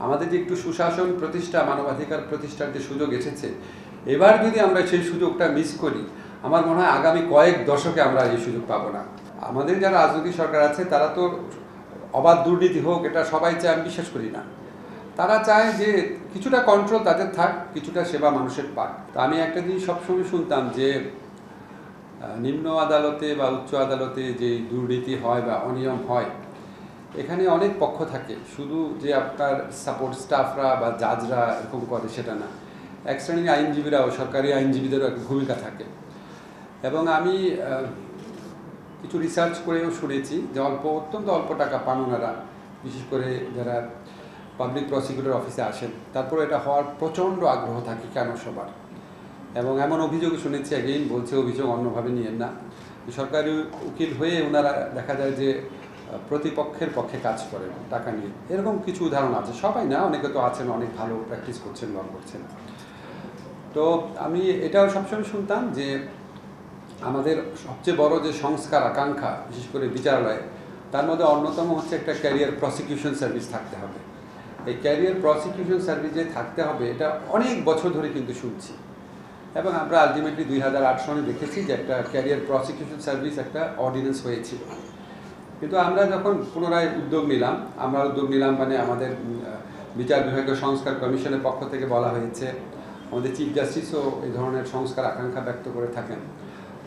আমাদের যে একটু সুশাসন প্রতিষ্ঠা, মানবাধিকার প্রতিষ্ঠার যে সুযোগ এসেছে, এবার যদি আমরা সেই সুযোগটা মিস করি, আমার মনে হয় আগামী কয়েক দশকে আমরা এই সুযোগ পাবো না। আমাদের যারা রাজনৈতিক সরকার আছে তারা তো অবাধ দুর্নীতি হোক এটা সবাই চায়, আমি বিশ্বাস করি না। তারা চায় যে কিছুটা কন্ট্রোল তাদের থাক, কিছুটা সেবা মানুষের পাক। তো আমি একটা জিনিস সবসময় শুনতাম যে নিম্ন আদালতে বা উচ্চ আদালতে যে দুর্নীতি হয় বা অনিয়ম হয়, এখানে অনেক পক্ষ থাকে, শুধু যে আপনার সাপোর্ট স্টাফরা বা জাজরা এরকম করে সেটা না, এক শ্রেণীর আইনজীবীরাও, সরকারি আইনজীবীদেরও একটা ভূমিকা থাকে। এবং আমি কিছু রিসার্চ করেও শুনেছি যে অত্যন্ত অল্প টাকা পান ওনারা, বিশেষ করে যারা পাবলিক প্রসিকিউটর অফিসে আসেন, তারপরে এটা হওয়ার প্রচণ্ড আগ্রহ থাকে কেন সবার। এবং এমন অভিযোগ শুনেছি, অ্যাগেইন বলছে অভিযোগ অন্যভাবে নিয়েন না, সরকারি উকিল হয়ে ওনারা দেখা যায় যে প্রতিপক্ষের পক্ষে কাজ করেন টাকা নিয়ে, এরকম কিছু উদাহরণ আছে। সবাই না, অনেকে তো আছেন অনেক ভালো প্র্যাকটিস করছেন, ল করছেন। তো আমি এটাও সবসময় শুনতাম যে আমাদের সবচেয়ে বড় যে সংস্কার আকাঙ্ক্ষা, বিশেষ করে বিচারালয়ে, তার মধ্যে অন্যতম হচ্ছে একটা ক্যারিয়ার প্রসিকিউশন সার্ভিস থাকতে হবে। এই ক্যারিয়ার প্রসিকিউশন সার্ভিসে থাকতে হবে, এটা অনেক বছর ধরে কিন্তু শুনছি। এবং আমরা আলটিমেটলি 2008 সনে দেখেছি যে একটা ক্যারিয়ার প্রসিকিউশন সার্ভিস একটা অর্ডিন্যান্স হয়েছিল। কিন্তু আমরা যখন পুনরায় উদ্যোগ নিলাম মানে আমাদের বিচার বিভাগীয় সংস্কার কমিশনের পক্ষ থেকে বলা হয়েছে, আমাদের চিফ জাস্টিসও এই ধরনের সংস্কার আকাঙ্ক্ষা ব্যক্ত করে থাকেন।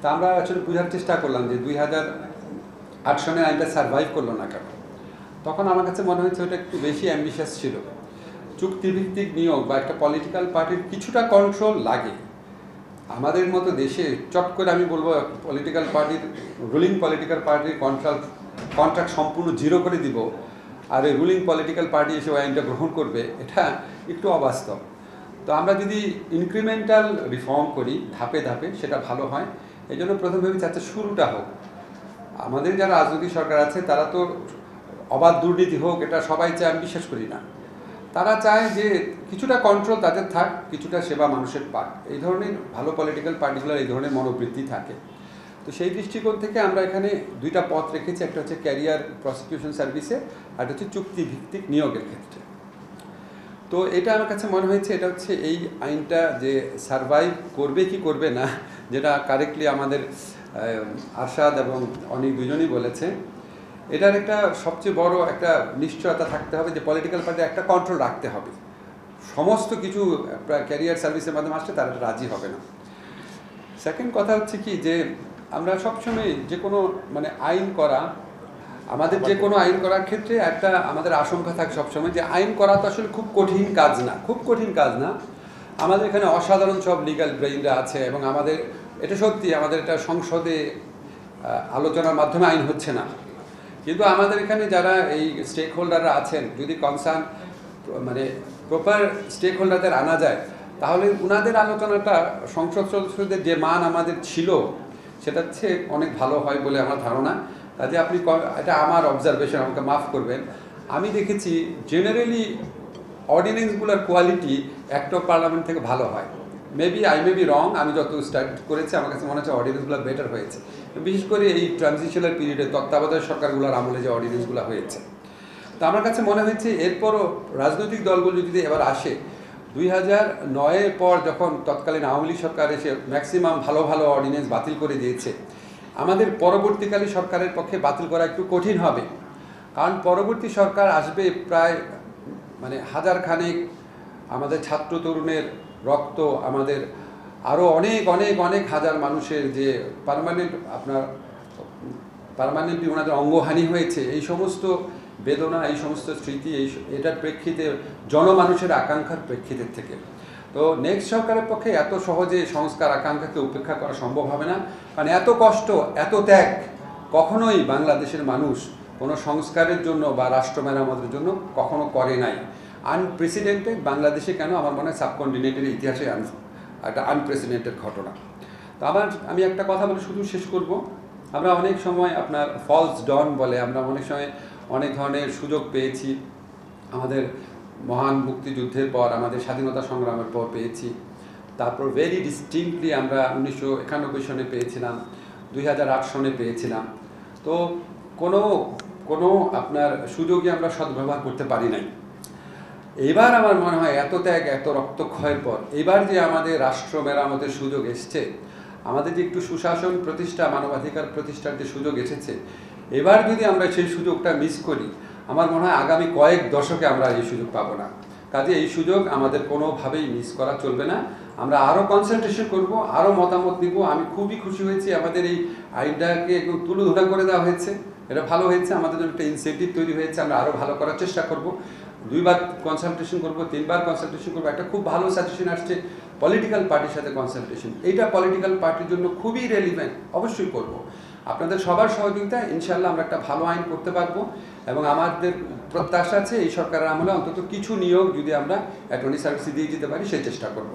তা আমরা আসলে বোঝার চেষ্টা করলাম যে 2008 সনে আইনটা সার্ভাইভ করলো না কেন। তখন আমার কাছে মনে হয়েছে ওটা একটু বেশি অ্যাম্বিশাস ছিল। চুক্তিভিত্তিক নিয়োগ বা একটা পলিটিক্যাল পার্টির কিছুটা কন্ট্রোল লাগে। আমাদের মতো দেশে চট করে আমি বলবো পলিটিক্যাল পার্টির, রুলিং পলিটিক্যাল পার্টির কন্ট্রাক্ট সম্পূর্ণ জিরো করে দিব, আর এই রুলিং পলিটিক্যাল পার্টি এসে আইনটা গ্রহণ করবে, এটা একটু অবাস্তব। তো আমরা যদি ইনক্রিমেন্টাল রিফর্ম করি ধাপে ধাপে, সেটা ভালো হয়। এই জন্য প্রথম ভেবে চাচ্ছে শুরুটা হোক। আমাদের যারা রাজনৈতিক সরকার আছে তারা তো অবাধ দুর্নীতি হোক এটা সবাই চায়, আমি বিশ্বাস করি না। তারা চায় যে কিছুটা কন্ট্রোল তাদের থাক, কিছুটা সেবা মানুষের পাক। এই ধরনের ভালো পলিটিক্যাল পার্টিগুলোর এই ধরনের মনোবৃত্তি থাকে। তো সেই দৃষ্টিকোণ থেকে আমরা এখানে দুইটা পথ রেখেছি, একটা হচ্ছে ক্যারিয়ার প্রসিকিউশন সার্ভিসে, আর একটা হচ্ছে চুক্তিভিত্তিক নিয়োগের ক্ষেত্রে। তো এটা আমার কাছে মনে হয়েছে এটা হচ্ছে এই আইনটা যে সারভাইভ করবে কি করবে না, যেটা কারেক্টলি আমাদের আরশাদ এবং অনেক দুজনই বলেছে, এটার একটা সবচেয়ে বড় একটা নিশ্চয়তা থাকতে হবে যে পলিটিক্যাল পার্টি একটা কন্ট্রোল রাখতে হবে। সমস্ত কিছু ক্যারিয়ার সার্ভিসের মাধ্যমে আসলে তারা রাজি হবে না। সেকেন্ড কথা হচ্ছে কি যে আমরা সবসময় যে কোনো আইন করা, আমাদের যে কোনো আইন করার ক্ষেত্রে একটা আমাদের আশঙ্কা থাকে সবসময় যে আইন করা তো আসলে খুব কঠিন কাজ না। আমাদের এখানে অসাধারণ সব লিগ্যাল ব্রেইনরা আছে, এবং আমাদের এটা সত্যি, আমাদের এটা সংসদে আলোচনার মাধ্যমে আইন হচ্ছে না। কিন্তু আমাদের এখানে যারা এই স্টেক হোল্ডাররা আছেন, যদি কনসার্ন প্রপার স্টেক হোল্ডারদের আনা যায়, তাহলে ওনাদের আলোচনাটা সংসদ সদস্যদের যে মান আমাদের ছিল সেটার চেয়ে অনেক ভালো হয় বলে আমার ধারণা। কাজে আপনি, এটা আমার অবজারভেশন, আমাকে মাফ করবেন, আমি দেখেছি জেনারেলি অর্ডিন্যান্সগুলোর কোয়ালিটি অ্যাক্ট অফ পার্লামেন্ট থেকে ভালো হয়। আই মে বি রং, আমি যত স্টার্ট করেছি আমার কাছে মনে হচ্ছে অর্ডিন্যান্সগুলো বেটার হয়েছে, বিশেষ করে এই ট্রানজিশনাল পিরিয়ডে তত্ত্বাবধায়ক সরকারগুলোর আমলে যে অর্ডিন্যান্সগুলো হয়েছে। তো আমার কাছে মনে হয়েছে এরপরও রাজনৈতিক দলগুলো যদি এবার আসে, 2009-এর পর যখন তৎকালীন আওয়ামী লীগ সরকার এসে ম্যাক্সিমাম ভালো ভালো অর্ডিন্যান্স বাতিল করে দিয়েছে, আমাদের পরবর্তীকালে সরকারের পক্ষে বাতিল করা একটু কঠিন হবে। কারণ পরবর্তী সরকার আসবে প্রায় হাজার খানেক আমাদের ছাত্র তরুণের রক্ত, আমাদের আরও অনেক অনেক অনেক হাজার মানুষের যে পার্মানেন্টলি ওনাদের অঙ্গহানি হয়েছে, এই সমস্ত বেদনা, এই সমস্ত স্মৃতি, এটার প্রেক্ষিতে জনমানুষের আকাঙ্ক্ষার প্রেক্ষিতের থেকে। তো নেক্সট সরকারের পক্ষে এত সহজে সংস্কার আকাঙ্ক্ষাকে উপেক্ষা করা সম্ভব হবে না। কারণ এত কষ্ট, এত ত্যাগ কখনোই বাংলাদেশের মানুষ কোনো সংস্কারের জন্য বা রাষ্ট্র মেরামতের জন্য কখনো করে নাই। আনপ্রেসিডেন্টেড, বাংলাদেশে কেন, আমার মনে হয় সাবকন্টিনেন্টের ইতিহাসে একটা আনপ্রেসিডেন্টেড ঘটনা। তো আমি একটা কথা বলে শুধু শেষ করব। আমরা অনেক সময় আপনার ফলস ডন বলে, আমরা অনেক সময় অনেক ধরনের সুযোগ পেয়েছি, আমাদের মহান মুক্তিযুদ্ধের পর, আমাদের স্বাধীনতা সংগ্রামের পর পেয়েছি। তারপর ভেরি ডিস্টিংক্টলি আমরা 1991 সনে পেয়েছিলাম, 2008 সনে পেয়েছিলাম। তো কোনো আপনার সুযোগই আমরা সদ্ব্যবহার করতে পারি নাই। এবার আমার মনে হয় এত ত্যাগ এত রক্তক্ষয়ের পর এবার যে আমাদের রাষ্ট্র মেরামতের সুযোগ এসছে, আমাদের যে একটু সুশাসন প্রতিষ্ঠা মানবাধিকার প্রতিষ্ঠার যে সুযোগ এসেছে, এবার যদি আমরা সেই সুযোগটা মিস করি আমার মনে হয় আগামী কয়েক দশকে আমরা এই সুযোগ পাবো না। কাজে এই সুযোগ আমাদের কোনোভাবেই মিস করা চলবে না। আমরা আরও কনসেন্ট্রেশন করব, আরও মতামত নিব। আমি খুবই খুশি হয়েছি আমাদের এই আইনটাকে একদম তুলোধনা করে দেওয়া হয়েছে, এটা ভালো হয়েছে, আমাদের জন্য একটা ইনসেন্টিভ তৈরি হয়েছে, আমরা আরও ভালো করার চেষ্টা করব। 2বার কনসালটেশন করব, 3বার কনসালটেশন করব। একটা খুব ভালো সাজেশন আসছে পলিটিক্যাল পার্টির সাথে কনসালটেশন, এইটা পলিটিক্যাল পার্টির জন্য খুবই রেলিভেন্ট, অবশ্যই করব। আপনাদের সবার সহযোগিতায় ইনশাল্লাহ আমরা একটা ভালো আইন করতে পারবো এবং আমাদের প্রত্যাশা আছে এই সরকারের আমলে অন্তত কিছু নিয়োগ যদি আমরা অ্যাটর্নি সার্ভিসে দিয়ে দিতে পারি সেই চেষ্টা করব।